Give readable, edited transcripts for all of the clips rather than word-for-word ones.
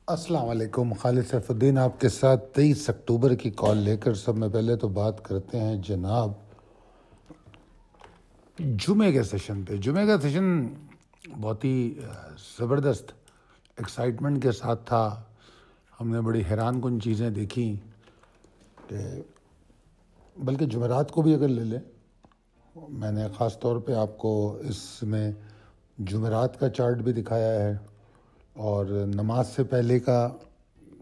السلام علیکم، خالد سیف الدین آپ کے ساتھ 23 اکتوبر کی کال لے کر سب میں پہلے تو بات کرتے ہیں جناب جمعے کے سیشن پہ۔ جمعے کا سیشن بہت ہی زبردست ایکسائٹمنٹ کے ساتھ تھا۔ ہم نے بڑی حیران کن چیزیں دیکھی کہ بلکہ جمعرات کو بھی اگر لے لیں، میں نے خاص طور پہ آپ کو اس میں جمعرات کا چارٹ بھی دکھایا ہے اور نماز سے پہلے کا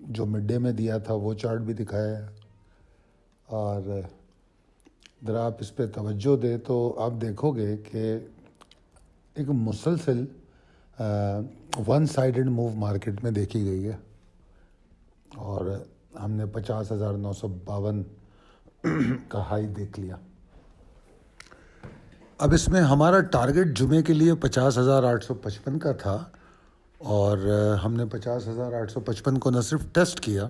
جو مڈ ڈے میں دیا تھا وہ چارٹ بھی دکھایا ہے، اور ذرا آپ اس پہ توجہ دیں تو آپ دیکھو گے کہ ایک مسلسل ون سائیڈڈ موو مارکیٹ میں دیکھی گئی ہے، اور ہم نے 50,952 کا ہائی دیکھ لیا۔ اب اس میں ہمارا ٹارگٹ جمعے کے لیے 50,855 کا تھا، اور ہم نے 50,855 کو نہ صرف ٹیسٹ کیا،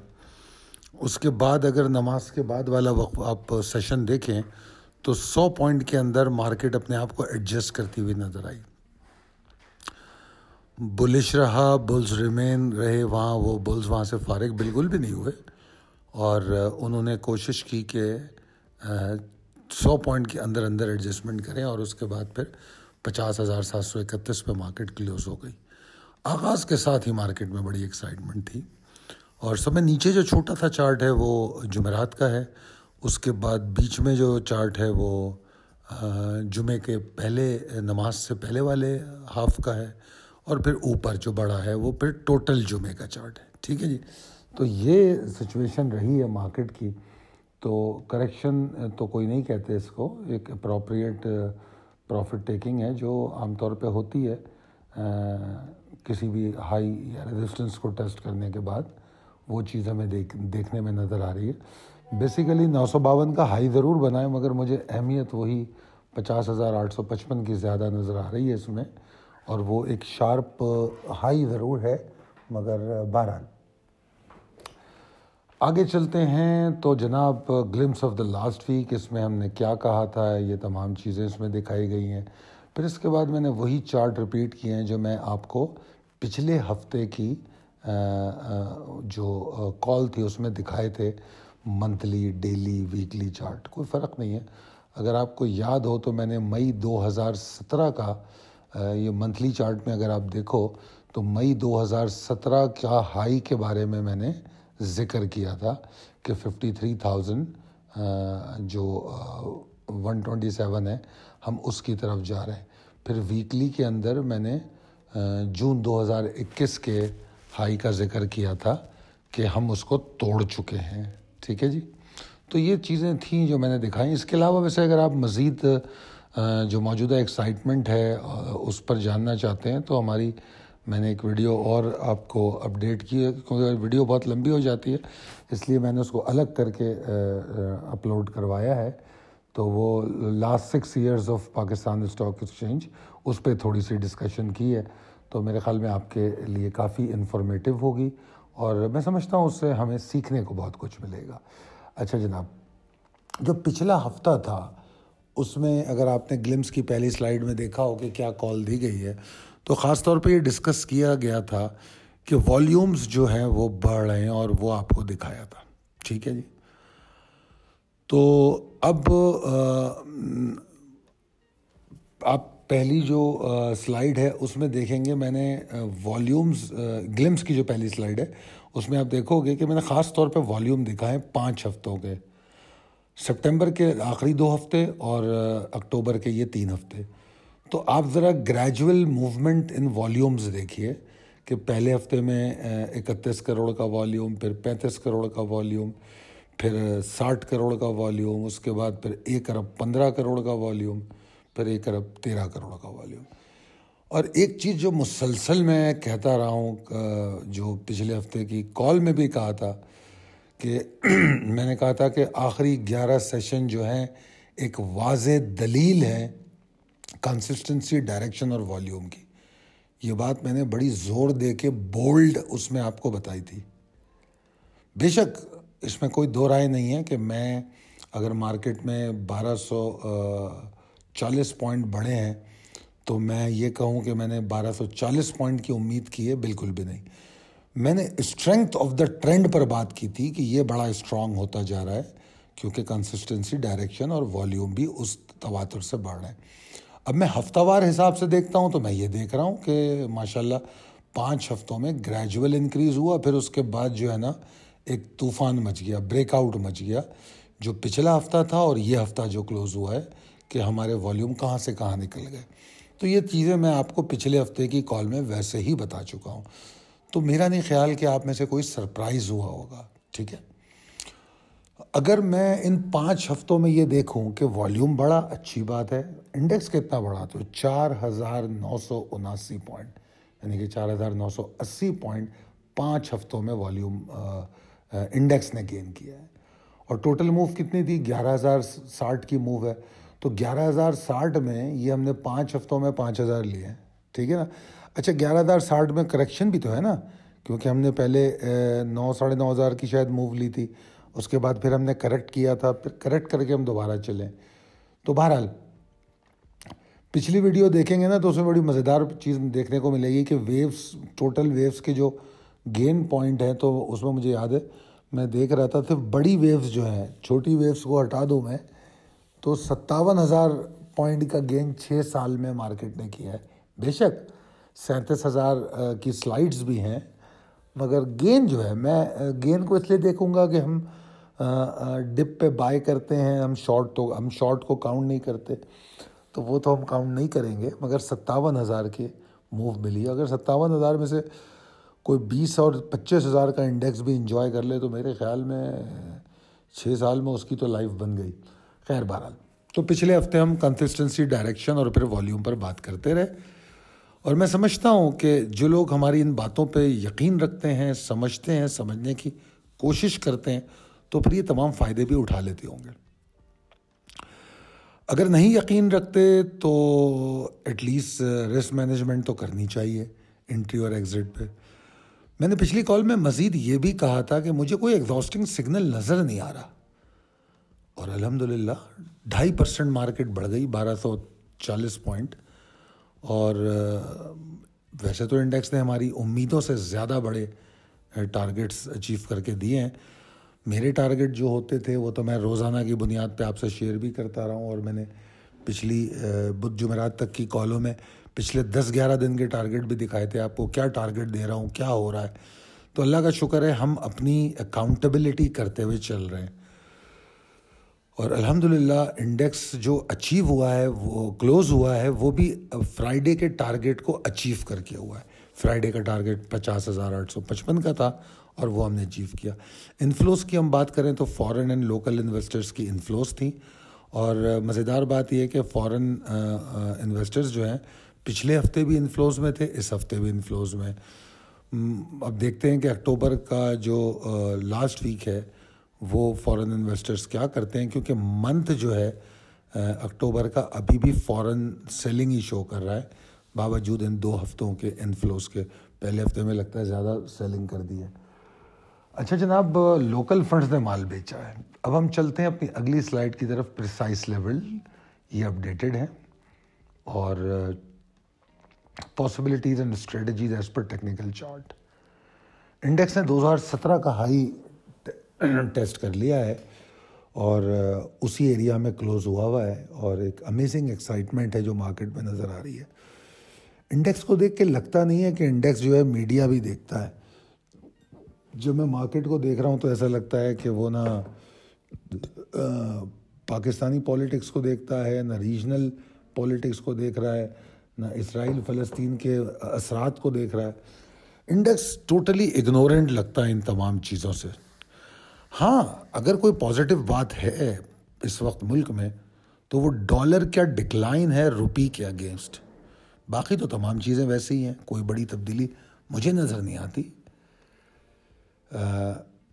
اس کے بعد اگر نماز کے بعد والا وقت آپ سیشن دیکھیں تو 100 پوائنٹ کے اندر مارکیٹ اپنے آپ کو ایڈجسٹ کرتی ہوئی نظر آئی۔ بلش رہا، بلز ریمین رہے وہاں، وہ بلز وہاں سے فارغ بالکل بھی نہیں ہوئے، اور انہوں نے کوشش کی کہ 100 پوائنٹ کے اندر ایڈجسٹمنٹ کریں، اور اس کے بعد پھر 50,731 پہ مارکیٹ کلوز ہو گئی۔ آغاز کے ساتھ ہی مارکیٹ میں بڑی ایکسائٹمنٹ تھی، اور سب میں نیچے جو چھوٹا سا چارٹ ہے وہ جمعرات کا ہے، اس کے بعد بیچ میں جو چارٹ ہے وہ جمعے کے پہلے نماز سے پہلے والے ہاف کا ہے، اور پھر اوپر جو بڑا ہے وہ پھر ٹوٹل جمعے کا چارٹ ہے۔ ٹھیک ہے جی، تو یہ سچویشن رہی ہے مارکیٹ کی۔ تو کریکشن تو کوئی نہیں کہتے اس کو، ایک اپروپریٹ پروفٹ ٹیکنگ ہے جو عام طور پہ ہوتی ہے کسی بھی ہائی یا ریزسٹنس کو ٹیسٹ کرنے کے بعد، وہ چیز ہمیں دیکھنے میں نظر آ رہی ہے۔ بیسیکلی 952 کا ہائی ضرور بنا ہے، مگر مجھے اہمیت وہی 50,855 کی زیادہ نظر آ رہی ہے اس میں، اور وہ ایک شارپ ہائی ضرور ہے، مگر بہرحال آگے چلتے ہیں۔ تو جناب glimpse of the last week, اس میں ہم نے کیا کہا تھا، یہ تمام چیزیں اس میں دکھائی گئی ہیں۔ پھر اس کے بعد میں نے وہی چارٹ ریپیٹ کیے ہیں جو میں آپ کو پچھلے ہفتے کی جو کال تھی اس میں دکھائے تھے، منتھلی، ڈیلی، ویکلی چارٹ، کوئی فرق نہیں ہے۔ اگر آپ کو یاد ہو تو میں نے مئی 2017 کا یہ منتھلی چارٹ میں اگر آپ دیکھو تو مئی 2017 کا ہائی کے بارے میں نے ذکر کیا تھا کہ 53,000 جو 127 ہے، ہم اس کی طرف جا رہے ہیں۔ پھر ویکلی کے اندر میں نے جون 2021 کے ہائی کا ذکر کیا تھا کہ ہم اس کو توڑ چکے ہیں۔ ٹھیک ہے جی، تو یہ چیزیں تھیں جو میں نے دکھائیں۔ اس کے علاوہ ویسے اگر آپ مزید جو موجودہ ایکسائٹمنٹ ہے اس پر جاننا چاہتے ہیں تو میں نے ایک ویڈیو اور آپ کو اپڈیٹ کی ہے، کیونکہ ویڈیو بہت لمبی ہو جاتی ہے، اس لیے میں نے اس کو الگ کر کے اپلوڈ کروایا ہے۔ تو وہ last 6 years of Pakistan stock exchange, اس پہ تھوڑی سی ڈسکشن کی ہے، تو میرے خیال میں آپ کے لیے کافی انفارمیٹیو ہوگی، اور میں سمجھتا ہوں اس سے ہمیں سیکھنے کو بہت کچھ ملے گا۔ اچھا جناب، جو پچھلا ہفتہ تھا اس میں اگر آپ نے گلمس کی پہلی سلائیڈ میں دیکھا ہو کہ کیا کال دی گئی ہے، تو خاص طور پہ یہ ڈسکس کیا گیا تھا کہ والیومز جو ہیں وہ بڑھ رہے ہیں، اور وہ آپ کو دکھایا تھا۔ ٹھیک ہے جی، تو اب آپ پہلی جو سلائیڈ ہے اس میں دیکھیں گے، میں نے والیومز گلمس کی جو پہلی سلائیڈ ہے اس میں آپ دیکھو گے کہ میں نے خاص طور پہ والیوم دکھائے 5 ہفتوں کے، سپٹمبر کے آخری 2 ہفتے اور اکتوبر کے یہ 3 ہفتے۔ تو آپ ذرا گریجول موومنٹ ان والیومز دیکھیے کہ پہلے ہفتے میں 31 کروڑ کا والیوم، پھر 35 کروڑ کا والیوم، پھر 60 کروڑ کا والیوم، اس کے بعد پھر 1 ارب 15 کروڑ کا والیوم، پھر 1 ارب 13 کروڑ کا والیوم۔ اور ایک چیز جو مسلسل میں کہتا رہا ہوں، جو پچھلے ہفتے کی کال میں بھی کہا تھا کہ میں نے کہا تھا کہ آخری 11 سیشن جو ہیں ایک واضح دلیل ہے کنسسٹنسی، ڈائریکشن اور والیوم کی۔ یہ بات میں نے بڑی زور دے کے بولڈ اس میں آپ کو بتائی تھی۔ بے شک اس میں کوئی دو رائے نہیں ہے کہ میں اگر مارکیٹ میں 1240 پوائنٹ بڑھے ہیں تو میں یہ کہوں کہ میں نے 1240 پوائنٹ کی امید کی ہے، بالکل بھی نہیں۔ میں نے اسٹرینتھ آف دا ٹرینڈ پر بات کی تھی کہ یہ بڑا اسٹرانگ ہوتا جا رہا ہے کیونکہ کنسسٹنسی، ڈائریکشن اور والیوم بھی اس تواتر سے بڑھ رہے ہیں. اب میں ہفتہ وار حساب سے دیکھتا ہوں تو میں یہ دیکھ رہا ہوں کہ ماشاءاللہ 5 ہفتوں میں گریجول انکریز ہوا، پھر اس کے بعد جو ہے نا ایک طوفان مچ گیا، بریک آؤٹ مچ گیا، جو پچھلا ہفتہ تھا اور یہ ہفتہ جو کلوز ہوا ہے کہ ہمارے والیوم کہاں سے کہاں نکل گئے. تو یہ چیزیں میں آپ کو پچھلے ہفتے کی کال میں ویسے ہی بتا چکا ہوں، تو میرا نہیں خیال کہ آپ میں سے کوئی سرپرائز ہوا ہوگا. ٹھیک ہے، اگر میں ان 5 ہفتوں میں یہ دیکھوں کہ والیوم بڑا، اچھی بات ہے. انڈیکس کتنا بڑا؟ تو 4979 پوائنٹ، یعنی کہ 4980 پوائنٹ 5 ہفتوں میں والیوم انڈیکس نے گین کیا ہے. اور ٹوٹل موو کتنی تھی؟ 11060 کی موو ہے. تو 11060 میں یہ ہم نے 5 ہفتوں میں 5000 لیے ہیں. ٹھیک ہے نا. اچھا 11060 میں کریکشن بھی تو ہے نا، کیونکہ ہم نے پہلے 9,500 کی شاید موو لی تھی، اس کے بعد پھر ہم نے کریکٹ کیا تھا، پھر کریکٹ کر کے ہم دوبارہ چلیں. تو بہرحال پچھلی ویڈیو دیکھیں گے نا تو اس میں بڑی مزیدار چیز دیکھنے کو ملے گی کہ ویوز، ٹوٹل ویوز کے جو گین پوائنٹ ہیں، تو اس میں مجھے یاد ہے میں دیکھ رہا تھا صرف بڑی ویوز جو ہیں، چھوٹی ویوز کو ہٹا دوں میں تو 57,000 پوائنٹ کا گین 6 سال میں مارکیٹ نے کیا ہے. بے شک 37,000 کی سلائڈز بھی ہیں، مگر گین جو ہے، میں گین کو اس لیے دیکھوں گا کہ ہم ڈپ پہ بائی کرتے ہیں، ہم شارٹ کو کاؤنٹ نہیں کرتے، تو وہ تو ہم کاؤنٹ نہیں کریں گے. مگر 57,000 کی موو ملی. اگر 57,000 میں سے کوئی 20 اور 25,000 کا انڈیکس بھی انجوائے کر لے تو میرے خیال میں 6 سال میں اس کی تو لائف بن گئی. خیر بہرحال، تو پچھلے ہفتے ہم کنسسٹنسی، ڈائریکشن اور پھر والیوم پر بات کرتے رہے، اور میں سمجھتا ہوں کہ جو لوگ ہماری ان باتوں پہ یقین رکھتے ہیں، سمجھتے ہیں، سمجھنے کی کوشش کرتے ہیں، تو پھر یہ تمام فائدے بھی اٹھا لیتے ہوں گے. اگر نہیں یقین رکھتے تو ایٹ لیسٹ رسک مینجمنٹ تو کرنی چاہیے انٹری اور ایگزٹ پہ. میں نے پچھلی کال میں مزید یہ بھی کہا تھا کہ مجھے کوئی ایگزاسٹنگ سگنل نظر نہیں آ رہا، اور الحمدللہ 2.5% مارکیٹ بڑھ گئی، 1240 پوائنٹ. اور ویسے تو انڈیکس نے ہماری امیدوں سے زیادہ بڑے ٹارگٹس اچیو کر کے دیے ہیں. میرے ٹارگٹ جو ہوتے تھے وہ تو میں روزانہ کی بنیاد پہ آپ سے شیئر بھی کرتا رہا ہوں، اور میں نے پچھلی بدھ جمعرات تک کی کالوں میں پچھلے 10-11 دن کے ٹارگٹ بھی دکھائے تھے آپ کو، کیا ٹارگٹ دے رہا ہوں، کیا ہو رہا ہے. تو اللہ کا شکر ہے ہم اپنی اکاؤنٹیبلٹی کرتے ہوئے چل رہے ہیں، اور الحمدللہ انڈیکس جو اچیو ہوا ہے، وہ کلوز ہوا ہے، وہ بھی فرائیڈے کے ٹارگٹ کو اچیو کر کے ہوا ہے. فرائیڈے کا ٹارگٹ 50,855 کا تھا اور وہ ہم نے اچیو کیا. انفلوز کی ہم بات کریں تو فارن اینڈ لوکل انویسٹرز کی انفلوز تھیں، اور مزیدار بات یہ ہے کہ فارن انویسٹرز جو ہیں پچھلے ہفتے بھی انفلوز میں تھے، اس ہفتے بھی انفلوز میں. اب دیکھتے ہیں کہ اکتوبر کا جو لاسٹ ویک ہے وہ فارن انویسٹرز کیا کرتے ہیں، کیونکہ منتھ جو ہے اکتوبر کا ابھی بھی فارن سیلنگ ہی شو کر رہا ہے، باوجود ان 2 ہفتوں کے انفلوز کے. پہلے ہفتے میں لگتا ہے زیادہ سیلنگ کر دی ہے. اچھا جناب، لوکل فنڈز نے مال بیچا ہے. اب ہم چلتے ہیں اپنی اگلی سلائڈ کی طرف. پریسائز لیول یہ اپڈیٹڈ ہے، اور possibilities and strategies as per technical chart. Index نے 2017 کا ہائی ٹیسٹ کر لیا ہے اور اسی ایریا میں کلوز ہوا ہے، اور ایک امیزنگ ایکسائٹمنٹ ہے جو مارکیٹ میں نظر آ رہی ہے. انڈیکس کو دیکھ کے لگتا نہیں ہے کہ انڈیکس جو ہے میڈیا بھی دیکھتا ہے. جب میں مارکیٹ کو دیکھ رہا ہوں تو ایسا لگتا ہے کہ وہ نہ پاکستانی پولیٹکس کو دیکھتا ہے، نہ ریجنل پولیٹکس کو دیکھ رہا ہے، نہ اسرائیل فلسطین کے اثرات کو دیکھ رہا ہے. انڈیکس ٹوٹلی اگنورنٹ لگتا ہے ان تمام چیزوں سے. ہاں، اگر کوئی پازیٹیو بات ہے اس وقت ملک میں تو وہ ڈالر کیا ڈکلائن ہے روپی کے اگینسٹ. باقی تو تمام چیزیں ویسے ہی ہیں، کوئی بڑی تبدیلی مجھے نظر نہیں آتی.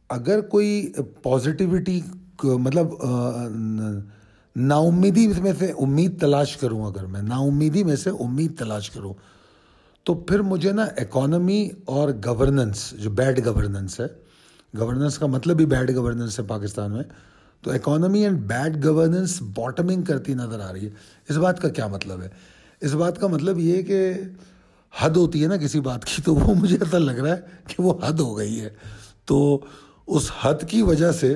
اگر کوئی پازیٹیوٹی مطلب نا امیدی میں سے امید تلاش کروں، اگر میں نا امیدی میں سے امید تلاش کروں تو پھر مجھے نا اکانومی اور گورننس، جو بیڈ گورننس ہے، گورننس کا مطلب ہی بیڈ گورننس ہے پاکستان میں، تو اکانومی اینڈ بیڈ گورننس باٹمنگ کرتی نظر آ رہی ہے. اس بات کا کیا مطلب ہے؟ اس بات کا مطلب یہ ہے کہ حد ہوتی ہے نا کسی بات کی, تو وہ مجھے ایسا لگ رہا ہے کہ وہ حد ہو گئی ہے. تو اس حد کی وجہ سے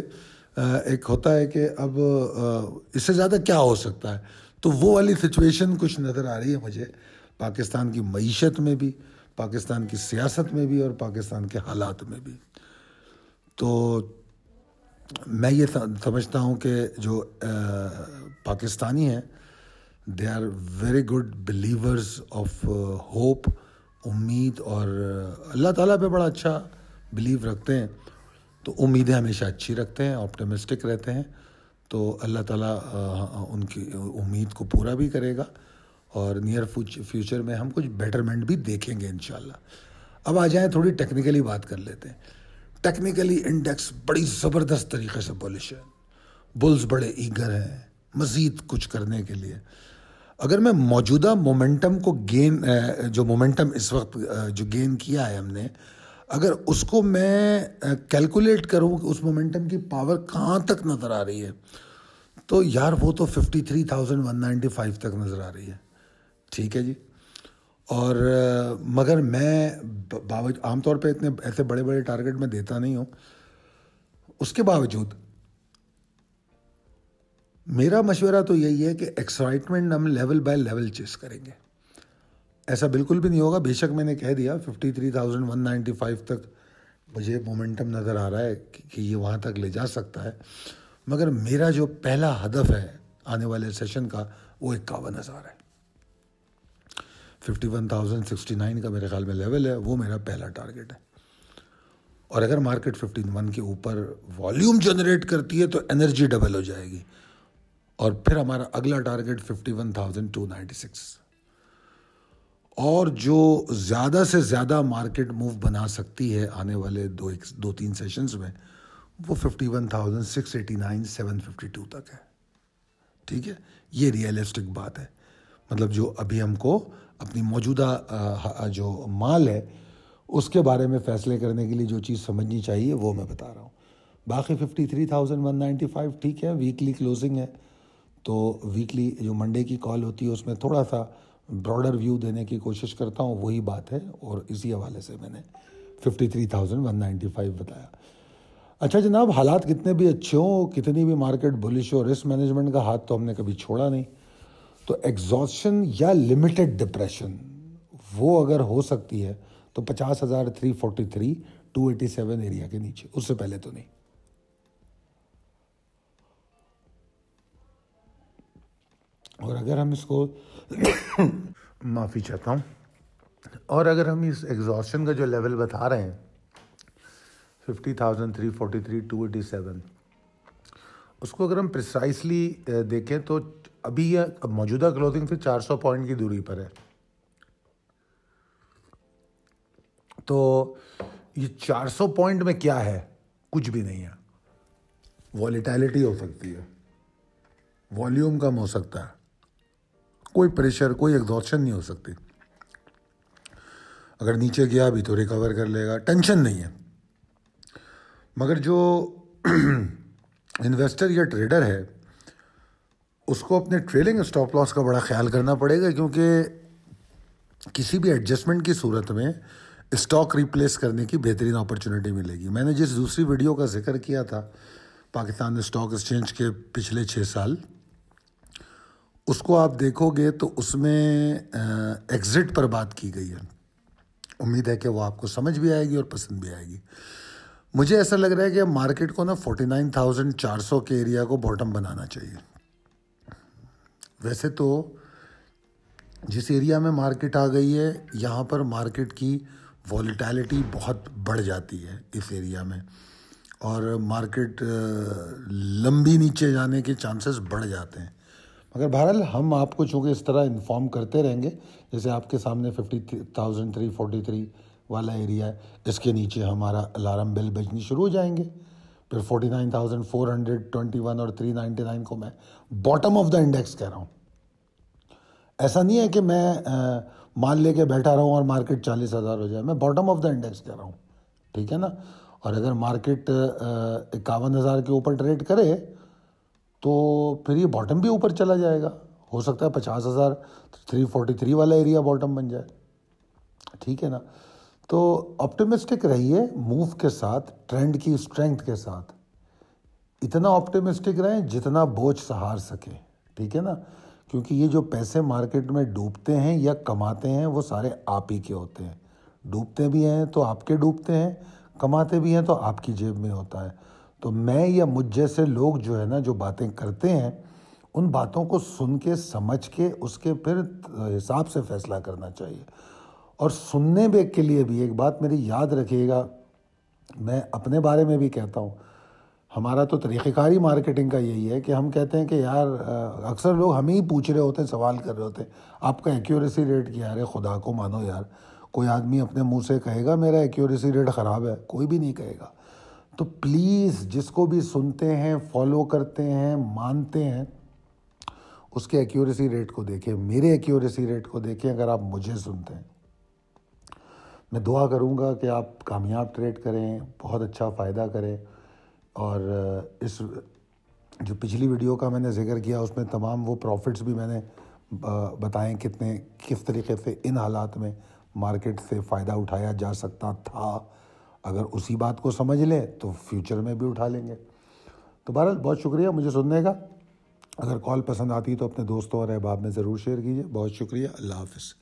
ایک ہوتا ہے کہ اب اس سے زیادہ کیا ہو سکتا ہے. تو وہ والی سچویشن کچھ نظر آ رہی ہے مجھے پاکستان کی معیشت میں بھی, پاکستان کی سیاست میں بھی, اور پاکستان کے حالات میں بھی. تو میں یہ سمجھتا ہوں کہ جو پاکستانی ہیں they are very good believers of hope, امید, اور اللہ تعالیٰ پہ بڑا اچھا بلیو رکھتے ہیں. تو امیدیں ہمیشہ اچھی رکھتے ہیں, آپٹیمسٹک رہتے ہیں. تو اللہ تعالیٰ ان کی امید کو پورا بھی کرے گا, اور نیئر فیوچر میں ہم کچھ بیٹرمنٹ بھی دیکھیں گے انشاءاللہ. اب آ جائیں تھوڑی ٹیکنیکلی بات کر لیتے ہیں. ٹیکنیکلی انڈیکس بڑی زبردست طریقے سے بولش ہے, بلز بڑے ایگر ہیں مزید کچھ کرنے کے لیے. اگر میں موجودہ مومنٹم کو جو مومنٹم اس وقت جو گین کیا ہے ہم نے, اگر اس کو میں کیلکولیٹ کروں کہ اس مومنٹم کی پاور کہاں تک نظر آ رہی ہے, تو یار وہ تو 53,195 تک نظر آ رہی ہے. ٹھیک ہے جی. اور مگر میں عام طور پہ اتنے ایسے بڑے بڑے ٹارگٹ میں دیتا نہیں ہوں. اس کے باوجود میرا مشورہ تو یہی ہے کہ ایکسائٹمنٹ ہم لیول بائی لیول چیز کریں گے. ایسا بالکل بھی نہیں ہوگا. بے شک میں نے کہہ دیا 53,195 تک مجھے مومنٹم نظر آ رہا ہے کہ یہ وہاں تک لے جا سکتا ہے. مگر میرا جو پہلا ہدف ہے آنے والے سیشن کا وہ 51,000 ہے. 51,069 کا میرے خیال میں لیول ہے, وہ میرا پہلا ٹارگٹ ہے. اور اگر مارکیٹ 51 کے اوپر والیوم جنریٹ کرتی ہے تو انرجی ڈبل ہو جائے گی, اور پھر ہمارا اگلا ٹارگٹ 51,296. اور جو زیادہ سے زیادہ مارکیٹ موو بنا سکتی ہے آنے والے دو تین سیشنز میں, وہ 51,689 752 تک ہے. ٹھیک ہے, یہ ریئلسٹک بات ہے. مطلب جو ابھی ہم کو اپنی موجودہ جو مال ہے اس کے بارے میں فیصلے کرنے کے لیے جو چیز سمجھنی چاہیے وہ میں بتا رہا ہوں. باقی 53,195 ٹھیک ہے, ویکلی کلوزنگ ہے, تو ویکلی جو منڈے کی کال ہوتی ہے اس میں تھوڑا سا براڈر ویو دینے کی کوشش کرتا ہوں, وہی بات ہے, اور اسی حوالے سے میں نے 53,195 بتایا. اچھا جناب, حالات کتنے بھی اچھے ہوں, کتنی بھی مارکیٹ بلش ہو, رسک مینجمنٹ کا ہاتھ تو ہم نے کبھی چھوڑا نہیں. تو ایگزاسشن یا لمیٹڈ ڈپریشن وہ اگر ہو سکتی ہے تو 50,343 287 ایریا کے نیچے, اس سے پہلے تو نہیں. اور اگر ہم اس کو معافی چاہتا ہوں, اور اگر ہم اس ایگزاسشن کا جو لیول بتا رہے ہیں 50,343 287, اس کو اگر ہم پریسائسلی دیکھیں تو ابھی یہ موجودہ کلوزنگ سے 400 پوائنٹ کی دوری پر ہے. تو یہ 400 پوائنٹ میں کیا ہے, کچھ بھی نہیں ہے. والیٹیلٹی ہو سکتی ہے, والیوم کم ہو سکتا ہے, کوئی پریشر, کوئی ایگزاسشن نہیں ہو سکتی. اگر نیچے گیا بھی تو ریکور کر لے گا, ٹینشن نہیں ہے. مگر جو انویسٹر یا ٹریڈر ہے اس کو اپنے ٹریلنگ اسٹاپ لاس کا بڑا خیال کرنا پڑے گا, کیونکہ کسی بھی ایڈجسٹمنٹ کی صورت میں اسٹاک ریپلیس کرنے کی بہترین اپرچونیٹی ملے گی. میں نے جس دوسری ویڈیو کا ذکر کیا تھا پاکستان اسٹاک ایکسچینج کے پچھلے 6 سال, اس کو آپ دیکھو گے تو اس میں ایگزٹ پر بات کی گئی ہے. امید ہے کہ وہ آپ کو سمجھ بھی آئے گی اور پسند بھی آئے گی. مجھے ایسا لگ رہا ہے کہ مارکیٹ کو نا 49,400 کے ایریا کو باٹم بنانا چاہیے. ویسے تو جس ایریا میں مارکیٹ آ گئی ہے یہاں پر مارکیٹ کی والیٹیلٹی بہت بڑھ جاتی ہے اس ایریا میں, اور مارکیٹ لمبی نیچے جانے کے چانسز بڑھ جاتے ہیں. مگر بہرحال ہم آپ کو چونکہ اس طرح انفارم کرتے رہیں گے, جیسے آپ کے سامنے 50,343 والا ایریا ہے, اس کے نیچے ہمارا الارم بیل بجنی شروع ہو جائیں گے. پھر 49,421 اور 399 کو میں باٹم آف دا انڈیکس کہہ رہا ہوں. ایسا نہیں ہے کہ میں مال لے کے بیٹھا رہا ہوں اور مارکیٹ 40,000 ہو جائے, میں باٹم آف دا انڈیکس کہہ رہا ہوں. ٹھیک ہے نا. اور اگر مارکیٹ 51,000 کے اوپر ٹریڈ کرے تو پھر یہ باٹم بھی اوپر چلا جائے گا. ہو سکتا ہے 50,343 والا ایریا باٹم بن جائے. ٹھیک ہے نا. تو آپٹیمسٹک رہیے موو کے ساتھ, ٹرینڈ کی اسٹرینتھ کے ساتھ. اتنا آپٹیمسٹک رہیں جتنا بوجھ سہار سکیں, ٹھیک ہے نا. کیونکہ یہ جو پیسے مارکیٹ میں ڈوبتے ہیں یا کماتے ہیں وہ سارے آپ ہی کے ہوتے ہیں. ڈوبتے بھی ہیں تو آپ کے ڈوبتے ہیں, کماتے بھی ہیں تو آپ کی جیب میں ہوتا ہے. تو میں یا مجھ جیسے لوگ جو ہے نا جو باتیں کرتے ہیں ان باتوں کو سن کے سمجھ کے اس کے پھر حساب سے فیصلہ کرنا چاہیے. اور سننے بے کے لیے بھی ایک بات میری یاد رکھیے گا, میں اپنے بارے میں بھی کہتا ہوں, ہمارا تو طریقہ کاری مارکیٹنگ کا یہی ہے کہ ہم کہتے ہیں کہ یار اکثر لوگ ہمیں ہی پوچھ رہے ہوتے ہیں, سوال کر رہے ہوتے ہیں آپ کا ایکیوریسی ریٹ کیا ہے. خدا کو مانو یار, کوئی آدمی اپنے منہ سے کہے گا میرا ایکیوریسی ریٹ خراب ہے؟ کوئی بھی نہیں کہے گا. تو پلیز جس کو بھی سنتے ہیں, فالو کرتے ہیں, مانتے ہیں, اس کے ایکیوریسی ریٹ کو دیکھیں, میرے ایکیوریسی ریٹ کو دیکھیں. اگر آپ مجھے سنتے ہیں, میں دعا کروں گا کہ آپ کامیاب ٹریڈ کریں, بہت اچھا فائدہ کریں. اور اس جو پچھلی ویڈیو کا میں نے ذکر کیا اس میں تمام وہ پروفٹس بھی میں نے بتائیں کتنے کس طریقے سے ان حالات میں مارکیٹ سے فائدہ اٹھایا جا سکتا تھا. اگر اسی بات کو سمجھ لیں تو فیوچر میں بھی اٹھا لیں گے. تو بہرحال بہت شکریہ مجھے سننے کا. اگر کال پسند آتی تو اپنے دوستوں اور احباب میں ضرور شیئر کیجیے. بہت شکریہ. اللہ حافظ.